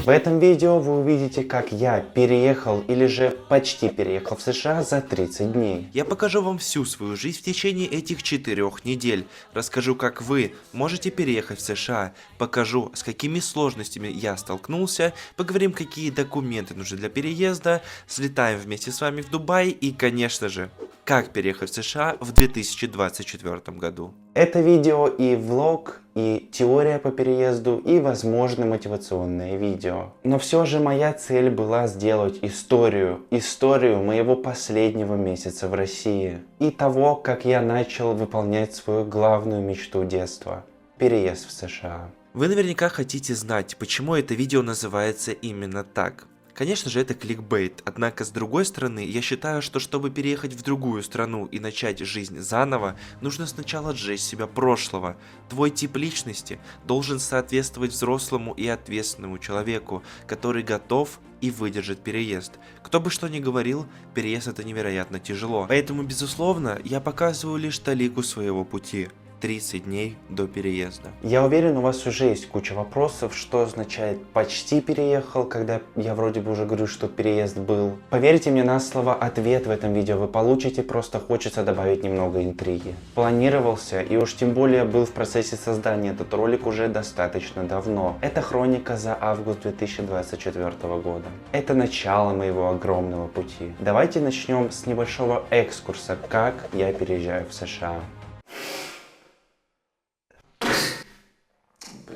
В этом видео вы увидите, как я переехал или же почти переехал в США за 30 дней. Я покажу вам всю свою жизнь в течение этих 4 недель. Расскажу, как вы можете переехать в США. Покажу, с какими сложностями я столкнулся. Поговорим, какие документы нужны для переезда. Слетаем вместе с вами в Дубай. И, конечно же, как переехать в США в 2024 году. Это видео и влог, и теория по переезду, и, возможно, мотивационное видео. Но все же моя цель была сделать историю моего последнего месяца в России. И того, как я начал выполнять свою главную мечту детства – переезд в США. Вы наверняка хотите знать, почему это видео называется именно так. Конечно же, это кликбейт, однако с другой стороны, я считаю, что чтобы переехать в другую страну и начать жизнь заново, нужно сначала сжечь себя прошлого. Твой тип личности должен соответствовать взрослому и ответственному человеку, который готов и выдержит переезд. Кто бы что ни говорил, переезд это невероятно тяжело. Поэтому, безусловно, я показываю лишь талику своего пути. 30 дней до переезда. Я уверен, у вас уже есть куча вопросов, что означает «почти переехал», когда я вроде бы уже говорю, что переезд был. Поверьте мне на слово, ответ в этом видео вы получите, просто хочется добавить немного интриги. Планировался и уж тем более был в процессе создания этот ролик уже достаточно давно. Это хроника за август 2024 года. Это начало моего огромного пути. Давайте начнем с небольшого экскурса, как я переезжаю в США.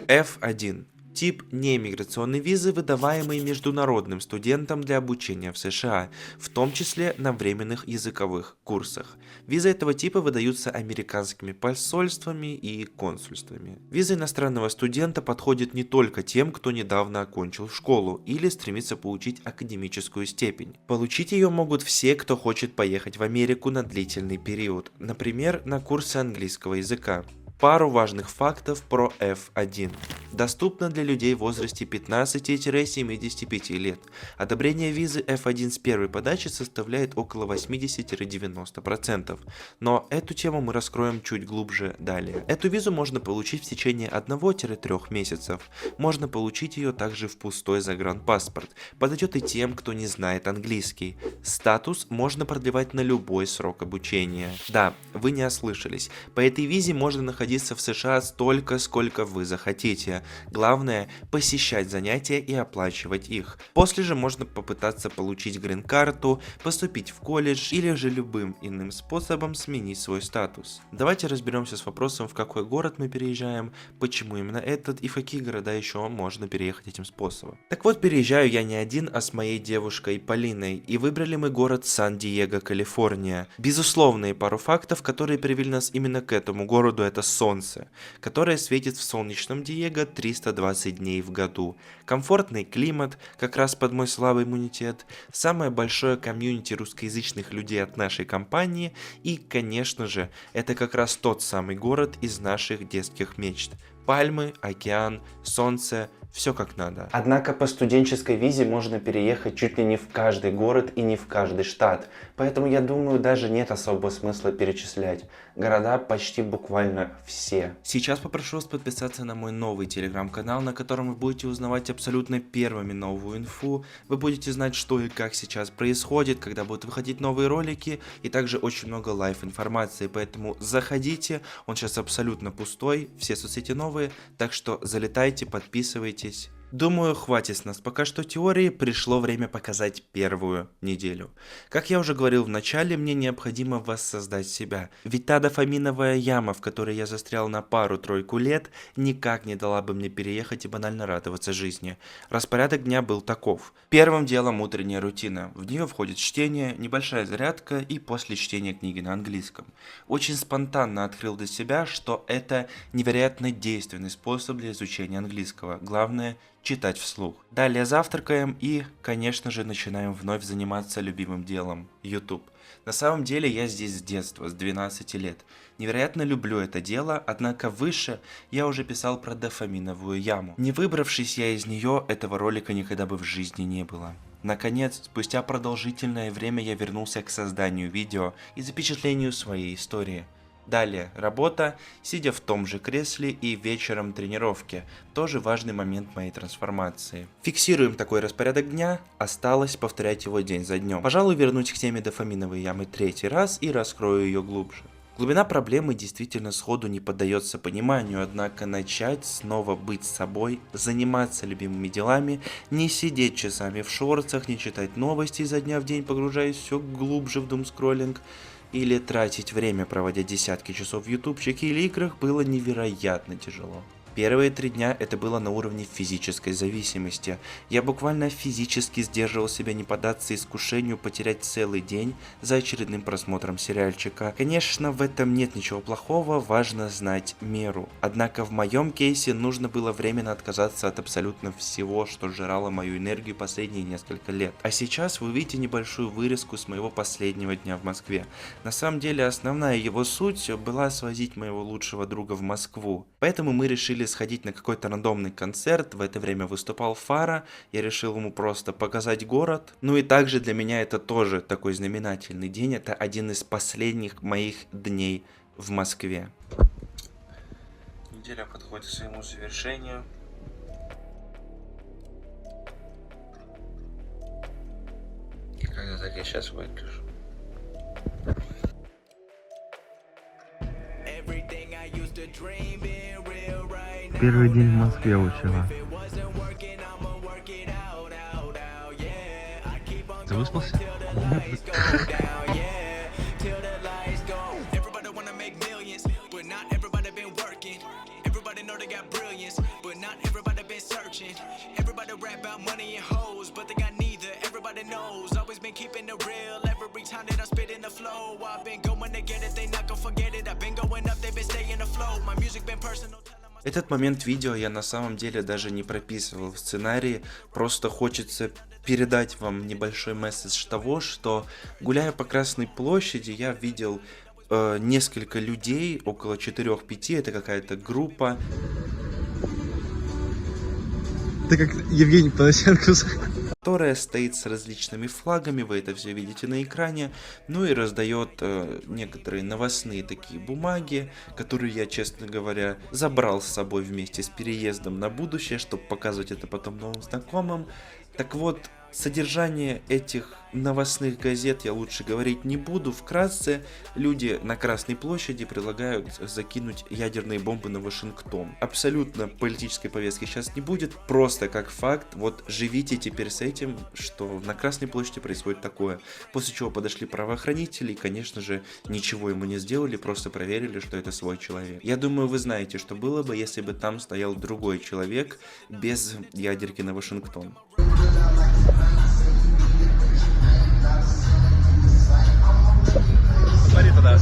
F1. Тип неиммиграционной визы, выдаваемый международным студентам для обучения в США, в том числе на временных языковых курсах. Визы этого типа выдаются американскими посольствами и консульствами. Виза иностранного студента подходит не только тем, кто недавно окончил школу или стремится получить академическую степень. Получить ее могут все, кто хочет поехать в Америку на длительный период, например, на курсы английского языка. Пару важных фактов про F1. Доступно для людей в возрасте 15-75 лет. Одобрение визы F1 с первой подачи составляет около 80-90%. Но эту тему мы раскроем чуть глубже далее. Эту визу можно получить в течение 1-3 месяцев. Можно получить ее также в пустой загранпаспорт. Подойдет и тем, кто не знает английский. Статус можно продлевать на любой срок обучения. Да, вы не ослышались. По этой визе можно находиться в США столько, сколько вы захотите. Главное – посещать занятия и оплачивать их. После же можно попытаться получить грин-карту, поступить в колледж или же любым иным способом сменить свой статус. Давайте разберемся с вопросом, в какой город мы переезжаем, почему именно этот и в какие города еще можно переехать этим способом. Так вот, переезжаю я не один, а с моей девушкой Полиной, и выбрали мы город Сан-Диего, Калифорния. Безусловные пару фактов, которые привели нас именно к этому городу, это солнце, которое светит в солнечном Диего 320 дней в году, комфортный климат, как раз под мой слабый иммунитет, самое большое комьюнити русскоязычных людей от нашей компании и, конечно же, это как раз тот самый город из наших детских мечт. Пальмы, океан, солнце, все как надо. Однако по студенческой визе можно переехать чуть ли не в каждый город и не в каждый штат. Поэтому я думаю, даже нет особого смысла перечислять. Города почти буквально все. Сейчас попрошу вас подписаться на мой новый телеграм-канал, на котором вы будете узнавать абсолютно первыми новую инфу. Вы будете знать, что и как сейчас происходит, когда будут выходить новые ролики, и также очень много лайв-информации. Поэтому заходите, он сейчас абсолютно пустой, все соцсети новые, так что залетайте, подписывайтесь. Думаю, хватит с нас пока что теории, пришло время показать первую неделю. Как я уже говорил в начале, мне необходимо воссоздать себя. Ведь та дофаминовая яма, в которой я застрял на пару-тройку лет, никак не дала бы мне переехать и банально радоваться жизни. Распорядок дня был таков. Первым делом утренняя рутина. В нее входит чтение, небольшая зарядка и после чтения книги на английском. Очень спонтанно открыл для себя, что это невероятно действенный способ для изучения английского. Главное – читать вслух. Далее завтракаем и, конечно же, начинаем вновь заниматься любимым делом – YouTube. На самом деле я здесь с детства, с 12 лет. Невероятно люблю это дело, однако выше я уже писал про дофаминовую яму. Не выбравшись я из нее, этого ролика никогда бы в жизни не было. Наконец, спустя продолжительное время я вернулся к созданию видео и запечатлению своей истории. Далее работа, сидя в том же кресле, и вечером тренировки. Тоже важный момент моей трансформации. Фиксируем такой распорядок дня, осталось повторять его день за днем. Пожалуй, вернусь к теме дофаминовой ямы третий раз и раскрою ее глубже. Глубина проблемы действительно сходу не поддается пониманию, однако начать снова быть собой, заниматься любимыми делами, не сидеть часами в шорцах, не читать новости изо дня в день, погружаясь все глубже в думскроллинг, или тратить время, проводя десятки часов в ютубчике или играх, было невероятно тяжело. Первые 3 дня это было на уровне физической зависимости. Я буквально физически сдерживал себя не поддаться искушению потерять целый день за очередным просмотром сериальчика. Конечно, в этом нет ничего плохого, важно знать меру. Однако в моем кейсе нужно было временно отказаться от абсолютно всего, что жрало мою энергию последние несколько лет. А сейчас вы увидите небольшую вырезку с моего последнего дня в Москве. На самом деле основная его суть была свозить моего лучшего друга в Москву. Поэтому мы решили сходить на какой-то рандомный концерт, в это время выступал Фара, я решил ему просто показать город. Ну и также для меня это тоже такой знаменательный день, это один из последних моих дней в Москве. Неделя подходит к своему завершению. И когда так я сейчас выгляжу. Первый день в Москве учила. Ты выспался? Этот момент видео я на самом деле даже не прописывал в сценарии, просто хочется передать вам небольшой месседж того, что гуляя по Красной площади, я видел несколько людей, около 4-5, это какая-то группа. Ты как Евгений Панасенко. Которая стоит с различными флагами, вы это все видите на экране, ну и раздает некоторые новостные такие бумаги, которые я, честно говоря, забрал с собой вместе с переездом на будущее, чтобы показывать это потом новым знакомым. Так вот, содержание этих новостных газет я лучше говорить не буду. Вкратце, люди на Красной площади предлагают закинуть ядерные бомбы на Вашингтон. Абсолютно политической повестки сейчас не будет, просто как факт, вот живите теперь с этим, что на Красной площади происходит такое. После чего подошли правоохранители и, конечно же, ничего ему не сделали, просто проверили, что это свой человек. Я думаю, вы знаете, что было бы, если бы там стоял другой человек без ядерки на Вашингтон. Смотри туда.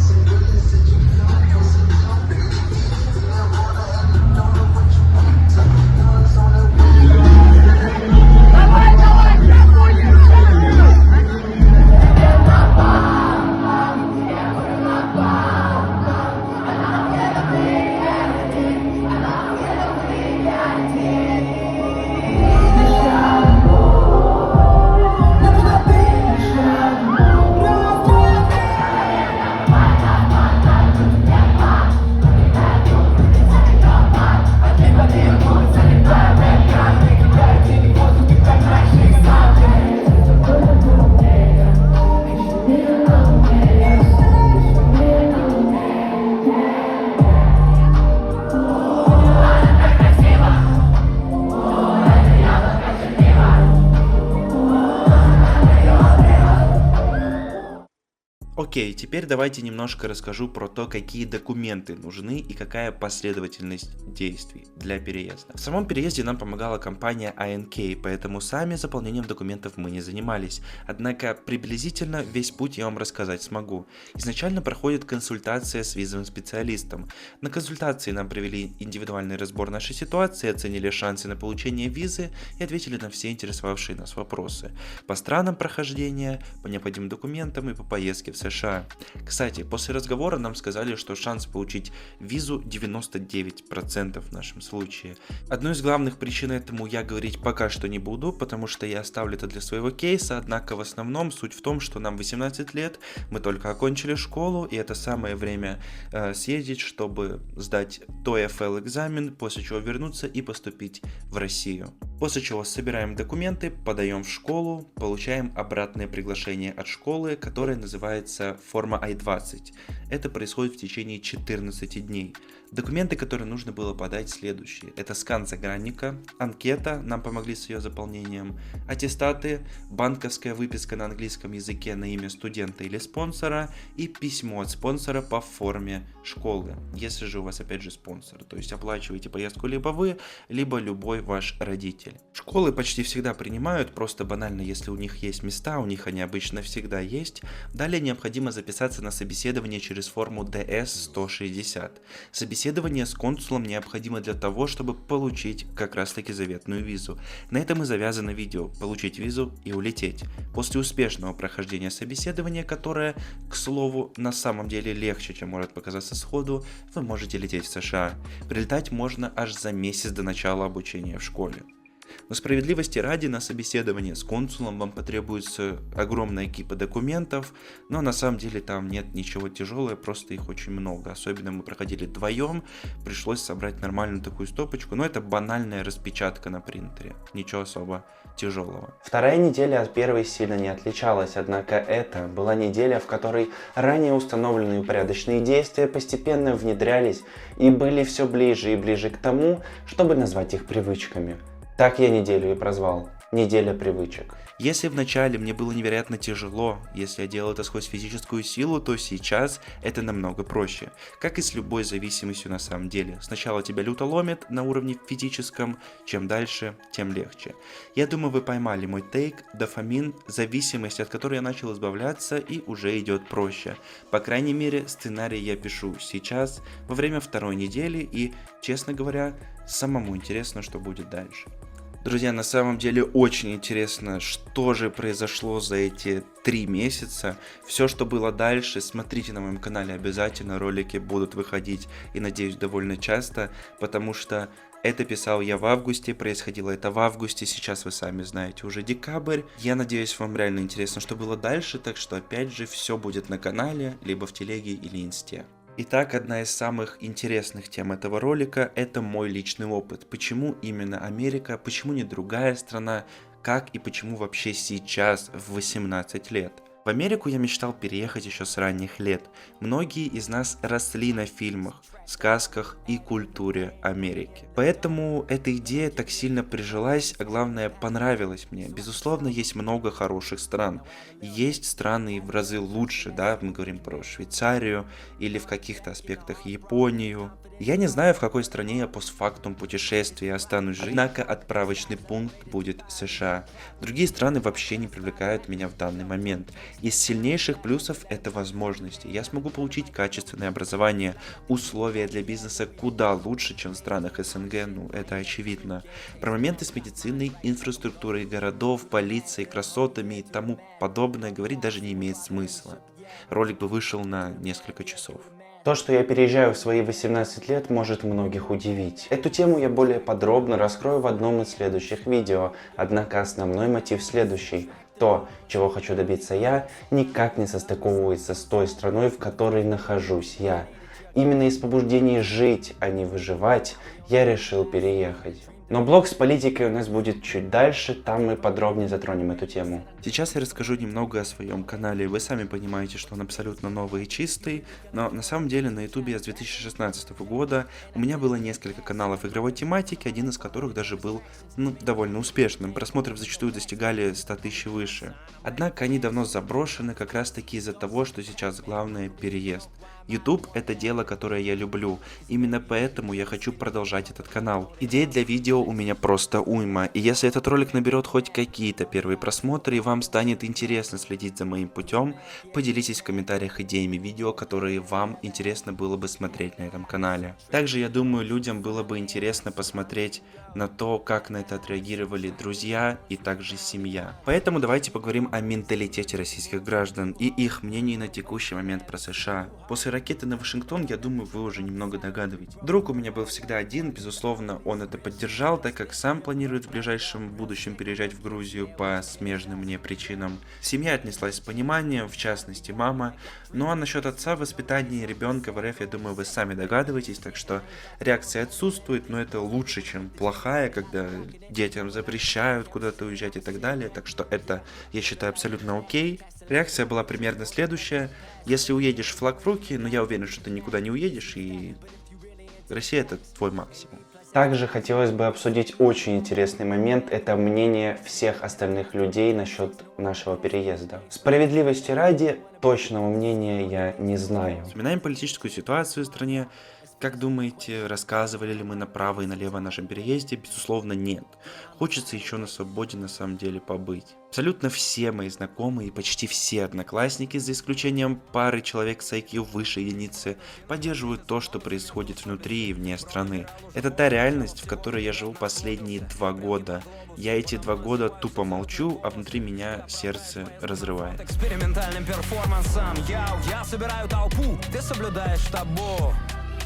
Окей, теперь давайте немножко расскажу про то, какие документы нужны и какая последовательность действий для переезда. В самом переезде нам помогала компания ANK, поэтому сами заполнением документов мы не занимались. Однако приблизительно весь путь я вам рассказать смогу. Изначально проходит консультация с визовым специалистом. На консультации нам провели индивидуальный разбор нашей ситуации, оценили шансы на получение визы и ответили на все интересовавшие нас вопросы. По странам прохождения, по необходимым документам и по поездке в США. США. Кстати, после разговора нам сказали, что шанс получить визу 99% в нашем случае. Одной из главных причин этому я говорить пока что не буду, потому что я оставлю это для своего кейса, однако в основном суть в том, что нам 18 лет, мы только окончили школу, и это самое время съездить, чтобы сдать TOEFL экзамен, после чего вернуться и поступить в Россию. После чего собираем документы, подаем в школу, получаем обратное приглашение от школы, которое называется форма I-20. Это происходит в течение 14 дней. Документы, которые нужно было подать, следующие. Это скан загранника, анкета, нам помогли с ее заполнением, аттестаты, банковская выписка на английском языке на имя студента или спонсора и письмо от спонсора по форме школы, если же у вас опять же спонсор. То есть оплачиваете поездку либо вы, либо любой ваш родитель. Школы почти всегда принимают, просто банально, если у них есть места, у них они обычно всегда есть. Далее необходимо записаться на собеседование через форму DS-160. Собеседование с консулом необходимо для того, чтобы получить как раз таки заветную визу. На этом и завязано видео. Получить визу и улететь. После успешного прохождения собеседования, которое, к слову, на самом деле легче, чем может показаться сходу, вы можете лететь в США. Прилетать можно аж за месяц до начала обучения в школе. Но справедливости ради, на собеседование с консулом вам потребуется огромная кипа документов, но на самом деле там нет ничего тяжелого, просто их очень много. Особенно мы проходили вдвоем, пришлось собрать нормальную такую стопочку, но это банальная распечатка на принтере, ничего особо тяжелого. Вторая неделя от первой сильно не отличалась, однако это была неделя, в которой ранее установленные упорядоченные действия постепенно внедрялись и были все ближе и ближе к тому, чтобы назвать их привычками. Так я неделю и прозвал. Неделя привычек. Если вначале мне было невероятно тяжело, если я делал это сквозь физическую силу, то сейчас это намного проще. Как и с любой зависимостью на самом деле. Сначала тебя люто ломит на уровне физическом, чем дальше, тем легче. Я думаю, вы поймали мой тейк, дофамин, зависимость, от которой я начал избавляться, и уже идет проще. По крайней мере, сценарий я пишу сейчас, во время второй недели, и, честно говоря, самому интересно, что будет дальше. Друзья, на самом деле очень интересно, что же произошло за эти 3 месяца. Все, что было дальше, смотрите на моем канале обязательно, ролики будут выходить и, надеюсь, довольно часто, потому что это писал я в августе, происходило это в августе, сейчас вы сами знаете уже декабрь. Я надеюсь, вам реально интересно, что было дальше, так что опять же все будет на канале, либо в телеге или инсте. Итак, одна из самых интересных тем этого ролика – это мой личный опыт. Почему именно Америка, почему не другая страна, как и почему вообще сейчас в 18 лет. В Америку я мечтал переехать еще с ранних лет. Многие из нас росли на фильмах, сказках и культуре Америки. Поэтому эта идея так сильно прижилась, а главное понравилась мне. Безусловно, есть много хороших стран. Есть страны в разы лучше, да, мы говорим про Швейцарию или в каких-то аспектах Японию. Я не знаю, в какой стране я постфактум путешествия останусь жить, однако отправочный пункт будет США. Другие страны вообще не привлекают меня в данный момент. Из сильнейших плюсов это возможности. Я смогу получить качественное образование, условия для бизнеса куда лучше, чем в странах СНГ, ну это очевидно. Про моменты с медициной, инфраструктурой городов, полицией, красотами и тому подобное говорить даже не имеет смысла. Ролик бы вышел на несколько часов. То, что я переезжаю в свои 18 лет, может многих удивить. Эту тему я более подробно раскрою в одном из следующих видео, однако основной мотив следующий. То, чего хочу добиться я, никак не состыковывается с той страной, в которой нахожусь я. Именно из побуждений жить, а не выживать, я решил переехать. Но блог с политикой у нас будет чуть дальше, там мы подробнее затронем эту тему. Сейчас я расскажу немного о своем канале. Вы сами понимаете, что он абсолютно новый и чистый, но на самом деле на ютубе я с 2016 года. У меня было несколько каналов игровой тематики, один из которых даже был довольно успешным. Просмотров зачастую достигали 100 тысяч и выше. Однако они давно заброшены как раз таки из-за того, что сейчас главное переезд. YouTube — это дело, которое я люблю. Именно поэтому я хочу продолжать этот канал. Идей для видео у меня просто уйма. И если этот ролик наберет хоть какие-то первые просмотры, и вам станет интересно следить за моим путем, поделитесь в комментариях идеями видео, которые вам интересно было бы смотреть на этом канале. Также я думаю, людям было бы интересно посмотреть на то, как на это отреагировали друзья и также семья. Поэтому давайте поговорим о менталитете российских граждан и их мнении на текущий момент про США. После ракеты на Вашингтон, я думаю, вы уже немного догадываетесь. Друг у меня был всегда один, безусловно, он это поддержал, так как сам планирует в ближайшем будущем переезжать в Грузию по смежным мне причинам. Семья отнеслась с пониманием, в частности мама. Ну а насчет отца, воспитания ребенка в РФ, я думаю, вы сами догадываетесь, так что реакция отсутствует, но это лучше, чем плохая, когда детям запрещают куда-то уезжать и так далее, так что это, я считаю, абсолютно окей. Реакция была примерно следующая: если уедешь, флаг в руки, но я уверен, что ты никуда не уедешь, и Россия — это твой максимум. Также хотелось бы обсудить очень интересный момент, это мнение всех остальных людей насчет нашего переезда. Справедливости ради, точного мнения я не знаю. Вспоминаем политическую ситуацию в стране. Как думаете, рассказывали ли мы направо и налево о нашем переезде? Безусловно, нет. Хочется еще на свободе на самом деле побыть. Абсолютно все мои знакомые и почти все одноклассники, за исключением пары человек с IQ выше единицы, поддерживают то, что происходит внутри и вне страны. Это та реальность, в которой я живу последние 2 года. Я эти 2 года тупо молчу, а внутри меня сердце разрывает. Экспериментальным перформансом я собираю толпу, ты соблюдаешь табу.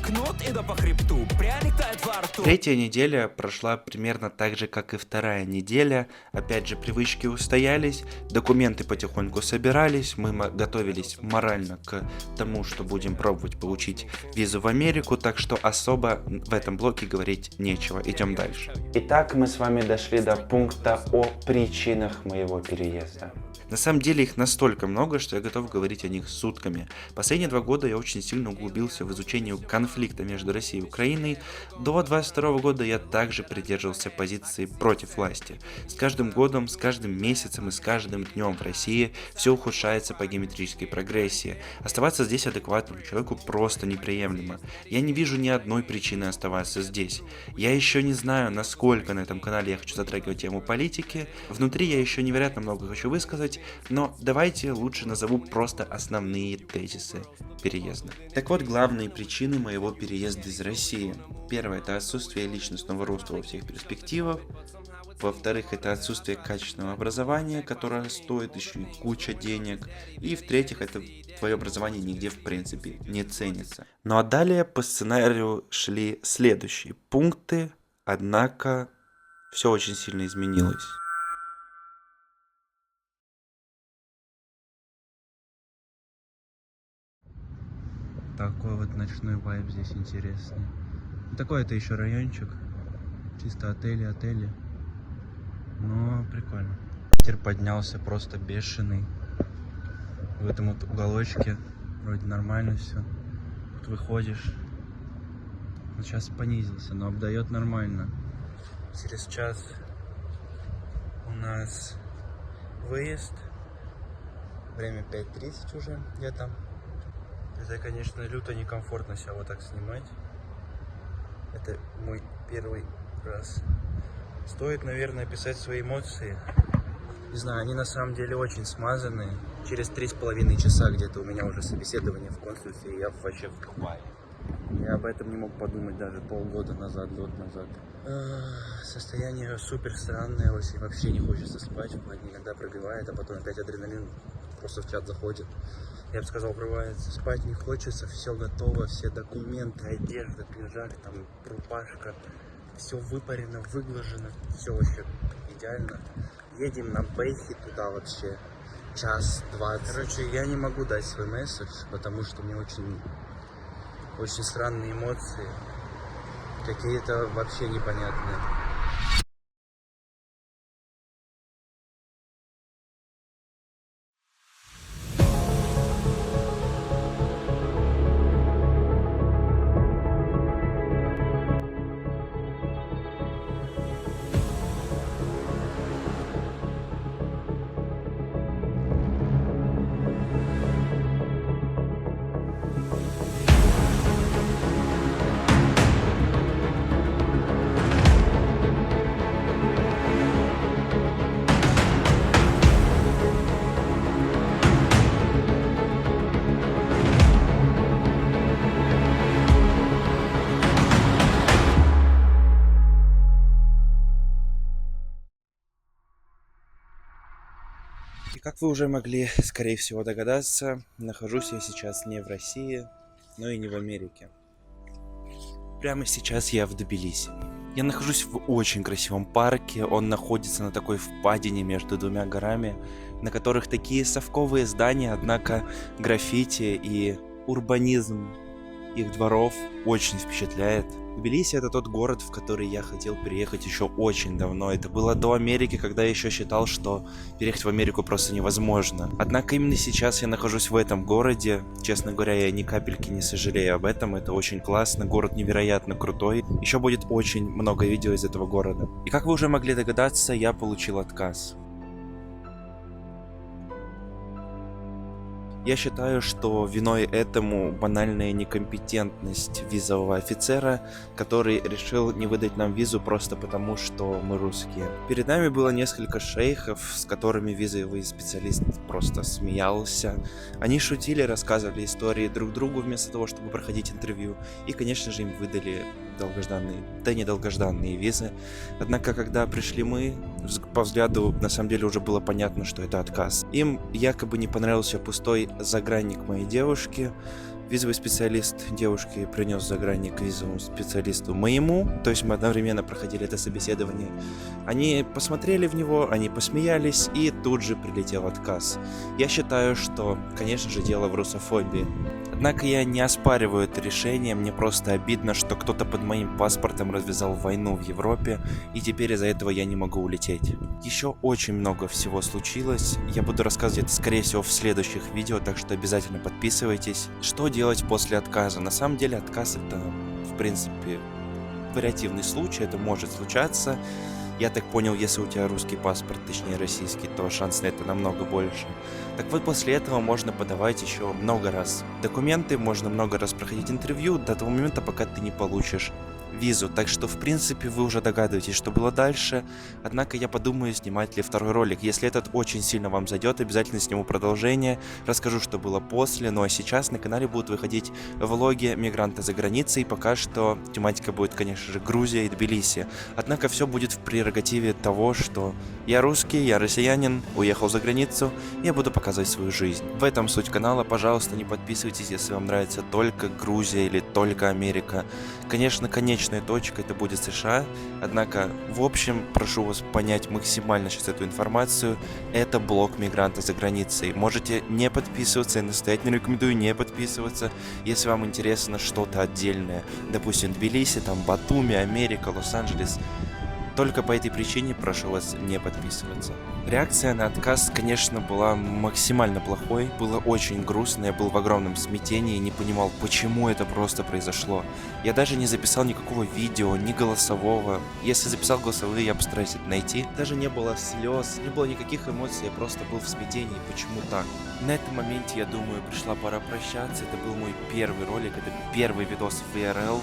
Кнут и да по хребту, пряник тает во рту. Третья неделя прошла примерно так же, как и вторая неделя. Опять же, привычки устоялись, документы потихоньку собирались, мы готовились морально к тому, что будем пробовать получить визу в Америку, так что особо в этом блоке говорить нечего. Идем дальше. Итак, мы с вами дошли до пункта о причинах моего переезда. На самом деле их настолько много, что я готов говорить о них сутками. Последние 2 года я очень сильно углубился в изучение конфликта между Россией и Украиной. До 22 года я также придерживался позиции против власти. С каждым годом, с каждым месяцем и с каждым днем в России все ухудшается по геометрической прогрессии. Оставаться здесь адекватному человеку просто неприемлемо. Я не вижу ни одной причины оставаться здесь. Я еще не знаю, насколько на этом канале я хочу затрагивать тему политики. Внутри я еще невероятно много хочу высказать, но давайте лучше назову просто основные тезисы переезда. Так вот, главные причины моего переезда из России. Первое — это отсутствие личностного роста во всех перспективах. Во-вторых, это отсутствие качественного образования, которое стоит еще и куча денег. И в-третьих, это твое образование нигде в принципе не ценится. Ну а далее по сценарию шли следующие пункты, однако все очень сильно изменилось. Такой вот ночной вайб здесь интересный. Такой это еще райончик. Чисто отели. Но прикольно. Ветер поднялся просто бешеный. В этом вот уголочке вроде нормально все. Тут выходишь. Вот сейчас понизился, но обдает нормально. Через час у нас выезд. Время 5:30 уже где-то. Это, конечно, люто некомфортно себя вот так снимать. Это мой первый раз. Стоит, наверное, описать свои эмоции. Не знаю, они на самом деле очень смазанные. Через 3,5 часа где-то у меня уже собеседование в консульстве, и я вообще в Дубае. Я об этом не мог подумать даже полгода назад, год назад. Состояние супер странное, вообще не хочется спать. Иногда пробивает, а потом опять адреналин просто в чат заходит. Я бы сказал, врывается. Спать не хочется, все готово, все документы, одежда, пиджак, там рубашка. Все выпарено, выглажено, все вообще идеально. Едем на Бэхи туда вообще 1:20. Короче, я не могу дать свой месседж, потому что мне очень странные эмоции. Какие-то вообще непонятные. Как вы уже могли, скорее всего, догадаться, нахожусь я сейчас не в России, но и не в Америке. Прямо сейчас я в Тбилиси. Я нахожусь в очень красивом парке, он находится на такой впадине между двумя горами, на которых такие совковые здания, однако граффити и урбанизм их дворов очень впечатляет. Тбилиси — это тот город, в который я хотел переехать еще очень давно. Это было до Америки, когда я еще считал, что переехать в Америку просто невозможно. Однако именно сейчас я нахожусь в этом городе. Честно говоря, я ни капельки не сожалею об этом. Это очень классно, город невероятно крутой. Еще будет очень много видео из этого города. И как вы уже могли догадаться, я получил отказ. Я считаю, что виной этому банальная некомпетентность визового офицера, который решил не выдать нам визу просто потому, что мы русские. Перед нами было несколько шейхов, с которыми визовый специалист просто смеялся. Они шутили, рассказывали истории друг другу вместо того, чтобы проходить интервью. И, конечно же, им выдали долгожданные, да недолгожданные визы. Однако, когда пришли мы, по взгляду, на самом деле уже было понятно, что это отказ. Им якобы не понравился пустой загранник моей девушки. Визовый специалист девушки принес загранник визовому специалисту моему, то есть мы одновременно проходили это собеседование. Они посмотрели в него, они посмеялись, и тут же прилетел отказ. Я считаю, что, конечно же, дело в русофобии. Однако я не оспариваю это решение, мне просто обидно, что кто-то под моим паспортом развязал войну в Европе, и теперь из-за этого я не могу улететь. Еще очень много всего случилось, я буду рассказывать это, скорее всего, в следующих видео, так что обязательно подписывайтесь. Что делать после отказа? На самом деле отказ — это, в принципе, вариативный случай, это может случаться. Я так понял, если у тебя русский паспорт, точнее российский, то шанс на это намного больше. Так вот, после этого можно подавать еще много раз документы, можно много раз проходить интервью до того момента, пока ты не получишь визу. Так что, в принципе, вы уже догадываетесь, что было дальше. Однако я подумаю, снимать ли второй ролик. Если этот очень сильно вам зайдет, обязательно сниму продолжение. Расскажу, что было после. Ну а сейчас на канале будут выходить влоги мигранта за границей. Пока что тематика будет, конечно же, Грузия и Тбилиси. Однако все будет в прерогативе того, что я русский, я россиянин, уехал за границу, и я буду показывать свою жизнь. В этом суть канала. Пожалуйста, не подписывайтесь, если вам нравится только Грузия или только Америка. Конечно, конечная точка это будет США, однако, в общем, прошу вас понять максимально сейчас эту информацию. Это блог мигранта за границей. Можете не подписываться, я настоятельно рекомендую не подписываться, если вам интересно что-то отдельное. Допустим, Тбилиси, там Батуми, Америка, Лос-Анджелес. Только по этой причине прошу вас не подписываться. Реакция на отказ, конечно, была максимально плохой. Было очень грустно, я был в огромном смятении и не понимал, почему это просто произошло. Я даже не записал никакого видео, ни голосового. Если записал голосовые, я постараюсь это найти. Даже не было слез, не было никаких эмоций, я просто был в смятении, почему так. На этом моменте, я думаю, пришла пора прощаться. Это был мой первый ролик, это первый видос в ИРЛ.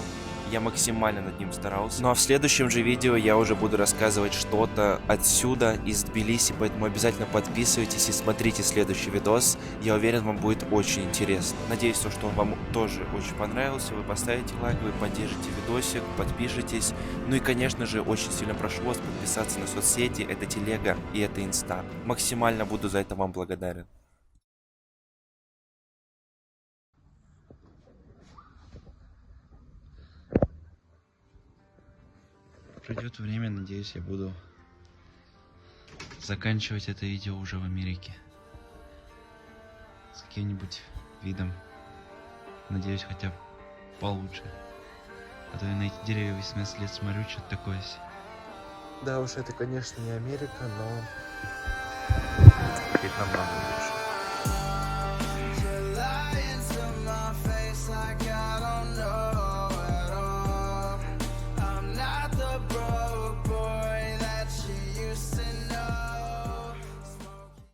Я максимально над ним старался. Ну а в следующем же видео я уже буду рассказывать что-то отсюда, из Тбилиси, поэтому обязательно подписывайтесь и смотрите следующий видос. Я уверен, вам будет очень интересно. Надеюсь, что он вам тоже очень понравился. Вы поставите лайк, вы поддержите видосик, подпишитесь. Ну и, конечно же, очень сильно прошу вас подписаться на соцсети. Это Телега и это Инста. Максимально буду за это вам благодарен. Пройдет время, надеюсь, я буду заканчивать это видео уже в Америке. С каким-нибудь видом. Надеюсь, хотя бы получше. А то я на эти деревья 18 лет смотрю, что-то такое. Да уж, это, конечно, не Америка, но теперь намного лучше.